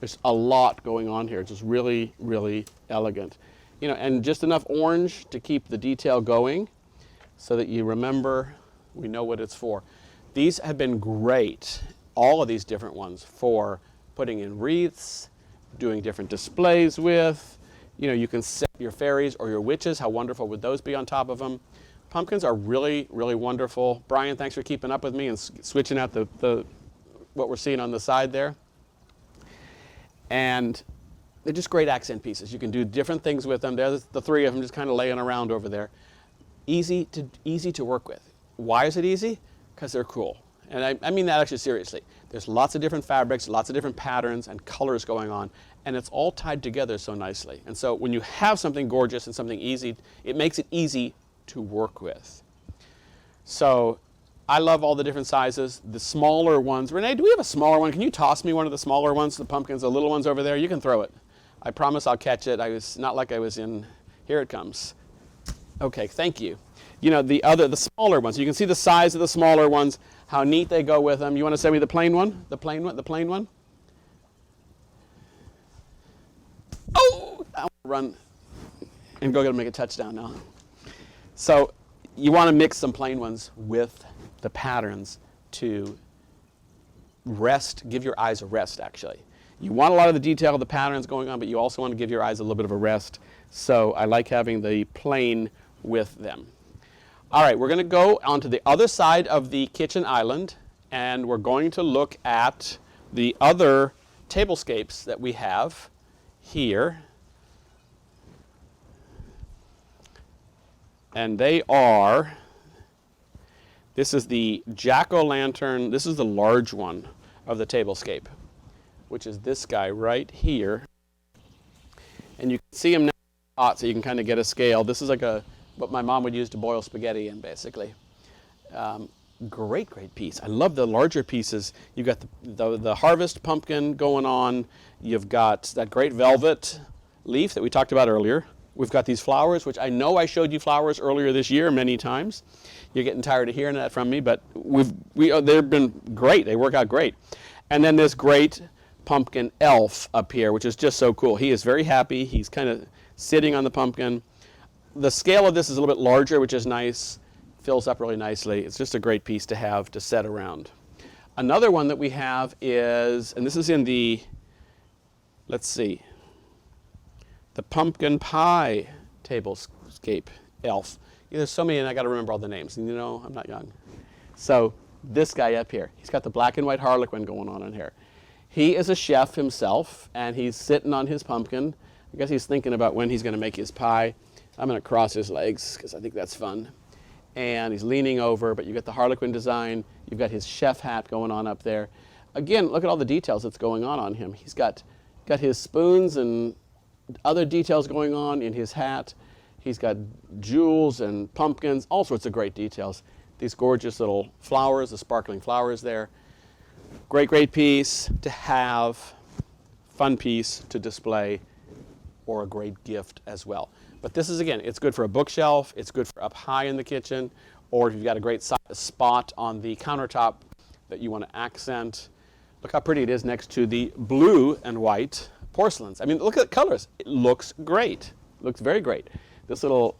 There's a lot going on here. It's just really, really elegant. You know, and just enough orange to keep the detail going so that you remember, we know what it's for. These have been great, all of these different ones, for putting in wreaths, doing different displays with. You know, you can set your fairies or your witches. How wonderful would those be on top of them? Pumpkins are really, really wonderful. Brian, thanks for keeping up with me and switching out what we're seeing on the side there. And they're just great accent pieces. You can do different things with them. There's the 3 of them just kind of laying around over there. Easy to work with. Why is it easy? Because they're cool. And I mean that actually seriously. There's lots of different fabrics, lots of different patterns and colors going on, and it's all tied together so nicely. And so when you have something gorgeous and something easy, it makes it easy to work with. So I love all the different sizes. The smaller ones. Renee, do we have a smaller one? Can you toss me one of the smaller ones, the pumpkins, the little ones over there? You can throw it. I promise I'll catch it. Not like I was in, here it comes. Okay, thank you. You know, the smaller ones, you can see the size of the smaller ones. how neat they go with them. You want to send me the plain one? The plain one? The plain one? Oh! I want to run and go get make a touchdown now. So you want to mix some plain ones with the patterns to rest, give your eyes a rest, actually. You want a lot of the detail of the patterns going on, but you also want to give your eyes a little bit of a rest. So I like having the plain with them. All right, we're going to go onto the other side of the kitchen island, and we're going to look at the other tablescapes that we have here. And they are, this is the jack-o'-lantern, this is the large one of the tablescape, which is this guy right here. And you can see him now hot, so you can kind of get a scale. This is like what my mom would use to boil spaghetti in, basically. Great, great piece. I love the larger pieces. You've got the harvest pumpkin going on. You've got that great velvet leaf that we talked about earlier. We've got these flowers, which I know I showed you flowers earlier this year many times. You're getting tired of hearing that from me, but they've been great. They work out great. And then this great pumpkin elf up here, which is just so cool. He is very happy. He's kind of sitting on the pumpkin. The scale of this is a little bit larger, which is nice. Fills up really nicely. It's just a great piece to have to set around. Another one that we have is, and this is in the, let's see, the pumpkin pie tablescape elf. There's so many, and I got to remember all the names. And you know, I'm not young. So this guy up here, he's got the black and white Harlequin going on in here. He is a chef himself, and he's sitting on his pumpkin. I guess he's thinking about when he's going to make his pie. I'm going to cross his legs because I think that's fun. And he's leaning over, but you got the Harlequin design. You've got his chef hat going on up there. Again, look at all the details that's going on him. He's got his spoons and other details going on in his hat. He's got jewels and pumpkins, all sorts of great details. These gorgeous little flowers, the sparkling flowers there. Great, great piece to have, fun piece to display, or a great gift as well. But this is, again, it's good for a bookshelf, it's good for up high in the kitchen, or if you've got a great spot on the countertop that you want to accent. Look how pretty it is next to the blue and white porcelains. I mean, look at the colors. It looks great. It looks very great. This little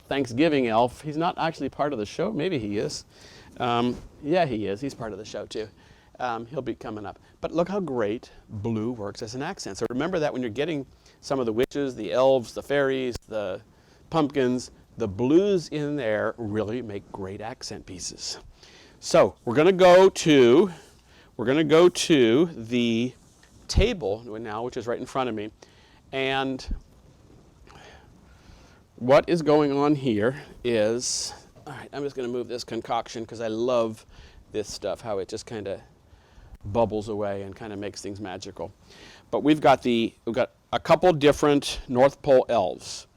Thanksgiving elf, he's not actually part of the show. Maybe he is. Yeah, he is. He's part of the show, too. He'll be coming up. But look how great blue works as an accent. So remember that when you're getting some of the witches, the elves, the fairies, the pumpkins, the blues in there really make great accent pieces. So we're going to go to the table now, which is right in front of me. And what is going on here is, all right, I'm just going to move this concoction because I love this stuff, how it just kind of bubbles away and kind of makes things magical. But we've got a couple different North Pole elves.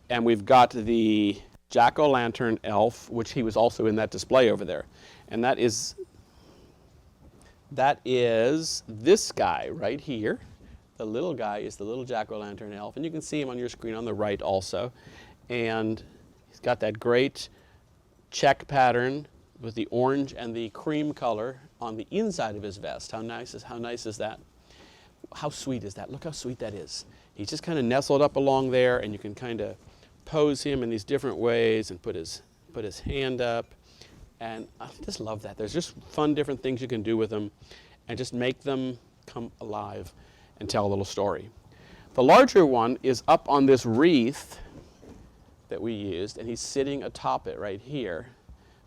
And we've got the jack-o'-lantern elf, which he was also in that display over there. And that is this guy right here. The little guy is the little jack-o'-lantern elf. And you can see him on your screen on the right also. And he's got that great check pattern with the orange and the cream color on the inside of his vest. How nice is that? How sweet is that? Look how sweet that is. He's just kind of nestled up along there, and you can kind of pose him in these different ways and put his hand up. And I just love that. There's just fun different things you can do with them and just make them come alive and tell a little story. The larger one is up on this wreath that we used, and he's sitting atop it right here.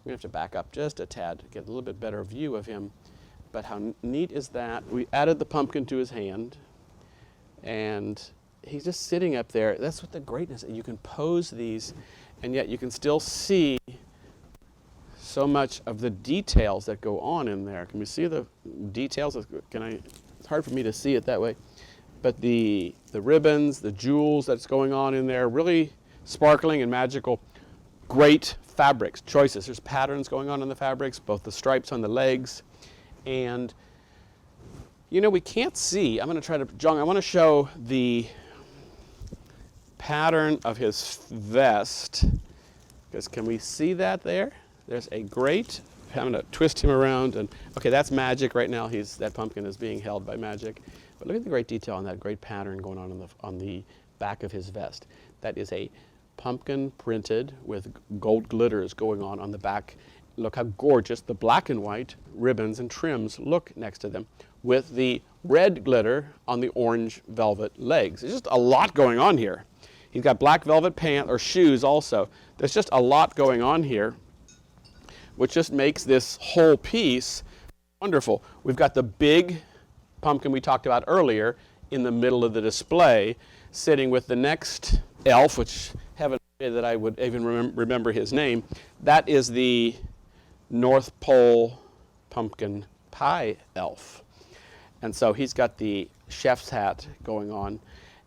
We're going to have to back up just a tad to get a little bit better view of him. But how neat is that? We added the pumpkin to his hand, and he's just sitting up there. That's what the greatness is. You can pose these, and yet you can still see so much of the details that go on in there. Can we see the details? It's hard for me to see it that way. But the ribbons, the jewels that's going on in there, really sparkling and magical. Great fabrics, choices. There's patterns going on in the fabrics, both the stripes on the legs. And, you know, we can't see. I'm going to try to, John, I want to show the pattern of his vest. Because can we see that there? There's a great having to twist him around. And okay, that's Magic right now. That pumpkin is being held by Magic. But look at the great detail on that great pattern going on the back of his vest. That is a pumpkin printed with gold glitters going on the back. Look how gorgeous the black and white ribbons and trims look next to them, with the red glitter on the orange velvet legs. There's just a lot going on here. He's got black velvet pants or shoes also. There's just a lot going on here, which just makes this whole piece wonderful. We've got the big pumpkin we talked about earlier in the middle of the display, sitting with the next elf, which heaven forbid that I would even remember his name. That is the North Pole pumpkin pie elf. And so he's got the chef's hat going on.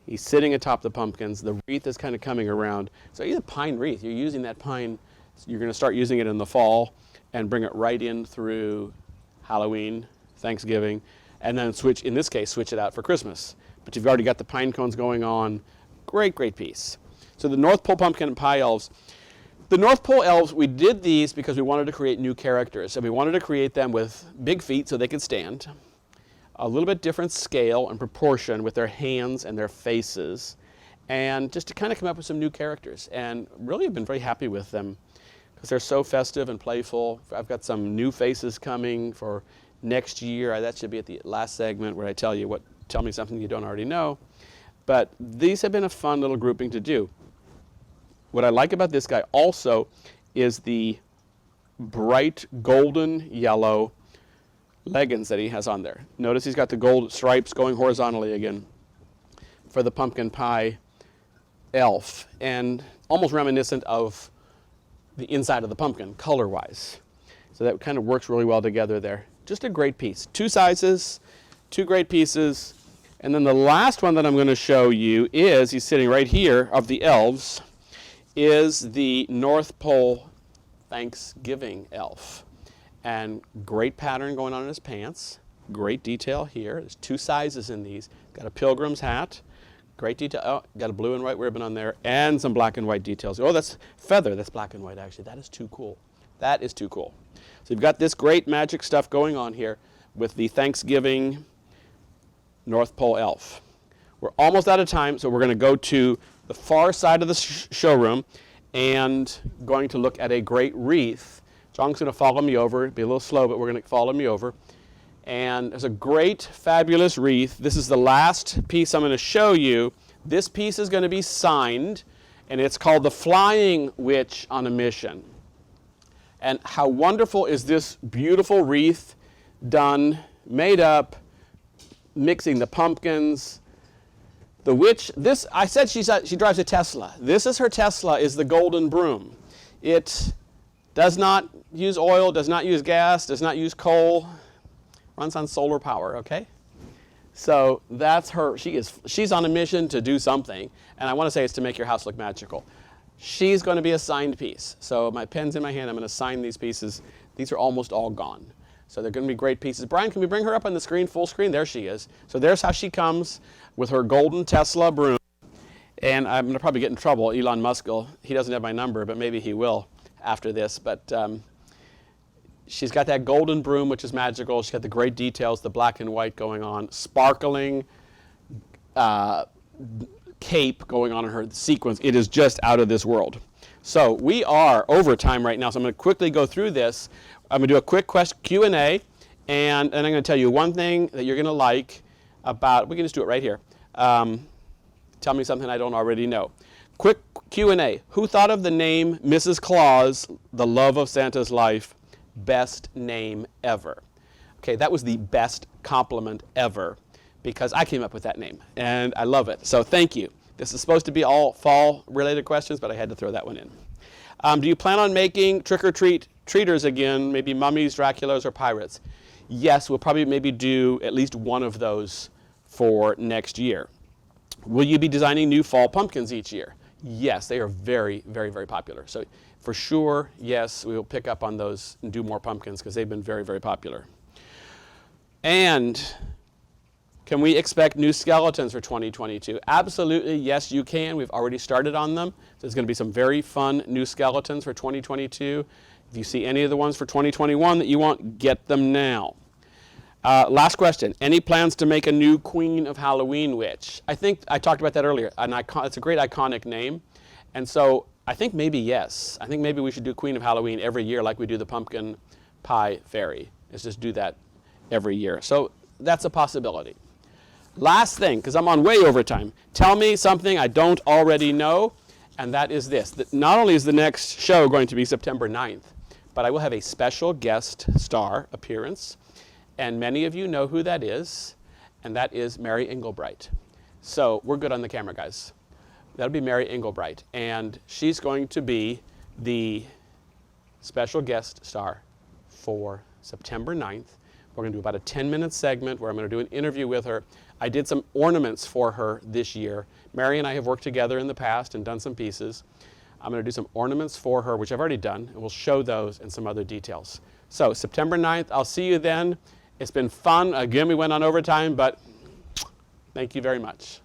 He's sitting atop the pumpkins. The wreath is kind of coming around. So he's a pine wreath. You're using that pine. You're going to start using it in the fall and bring it right in through Halloween, Thanksgiving, and then switch it out for Christmas. But you've already got the pine cones going on. Great, great piece. So the North Pole pumpkin and pie elves. The North Pole elves, we did these because we wanted to create new characters. And we wanted to create them with big feet so they could stand, a little bit different scale and proportion with their hands and their faces, and just to kind of come up with some new characters. And really have been very happy with them because they're so festive and playful. I've got some new faces coming for next year. That should be at the last segment where I tell me something you don't already know. But these have been a fun little grouping to do. What I like about this guy also is the bright golden yellow leggings that he has on there. Notice he's got the gold stripes going horizontally again for the pumpkin pie elf, and almost reminiscent of the inside of the pumpkin color-wise. So that kind of works really well together there. Just a great piece. Two sizes, two great pieces. And then the last one that I'm going to show you is, he's sitting right here, of the elves, is the North Pole Thanksgiving elf. And great pattern going on in his pants. Great detail here. There's two sizes in these. Got a pilgrim's hat. Great detail. Oh, got a blue and white ribbon on there, and some black and white details. Oh, that's feather. That's black and white, actually. That is too cool. That is too cool. So you've got this great magic stuff going on here with the Thanksgiving North Pole elf. We're almost out of time, so we're going to go to the far side of the showroom and going to look at a great wreath. John's going to follow me over. It'll be a little slow, but we're going to follow me over. And there's a great, fabulous wreath. This is the last piece I'm going to show you. This piece is going to be signed, and it's called The Flying Witch on a Mission. And how wonderful is this beautiful wreath done, made up, mixing the pumpkins. The witch, I said she drives a Tesla. This is her Tesla, is the golden broom. It does not use oil, does not use gas, does not use coal, runs on solar power, okay? So that's her. She's on a mission to do something, and I want to say it's to make your house look magical. She's going to be a signed piece. So my pen's in my hand. I'm going to sign these pieces. These are almost all gone. So they're going to be great pieces. Brian, can we bring her up on the screen, full screen? There she is. So there's how she comes with her golden Tesla broom. And I'm going to probably get in trouble. Elon Musk he doesn't have my number, but maybe he will after this. But she's got that golden broom, which is magical. She's got the great details, the black and white going on, sparkling cape going on in her sequence. It is just out of this world. So we are over time right now, so I'm going to quickly go through this. I'm going to do a quick Q&A, and I'm going to tell you one thing that you're going to like about, we can just do it right here. Tell me something I don't already know. Quick Q&A. Who thought of the name Mrs. Claus, the love of Santa's life? Best name ever. Okay, that was the best compliment ever because I came up with that name, and I love it. So thank you. This is supposed to be all fall-related questions, but I had to throw that one in. Do you plan on making trick-or-treaters again, maybe mummies, Draculas, or pirates? Yes, we'll probably maybe do at least one of those for next year. Will you be designing new fall pumpkins each year? Yes, they are very, very, very popular. So for sure, yes, we will pick up on those and do more pumpkins because they've been very, very popular. And can we expect new skeletons for 2022? Absolutely, yes, you can. We've already started on them. So there's going to be some very fun new skeletons for 2022. If you see any of the ones for 2021 that you want, get them now. Last question. Any plans to make a new Queen of Halloween witch? I think I talked about that earlier. It's a great iconic name. And so I think maybe yes. I think maybe we should do Queen of Halloween every year like we do the pumpkin pie fairy. Let's just do that every year. So that's a possibility. Last thing, because I'm on way over time. Tell me something I don't already know, and that is this. That not only is the next show going to be September 9th, but I will have a special guest star appearance. And many of you know who that is, and that is Mary Englebright. So we're good on the camera, guys. That'll be Mary Englebright, and she's going to be the special guest star for September 9th. We're going to do about a 10-minute segment where I'm going to do an interview with her. I did some ornaments for her this year. Mary and I have worked together in the past and done some pieces. I'm going to do some ornaments for her, which I've already done, and we'll show those and some other details. So September 9th, I'll see you then. It's been fun. Again, we went on overtime, but thank you very much.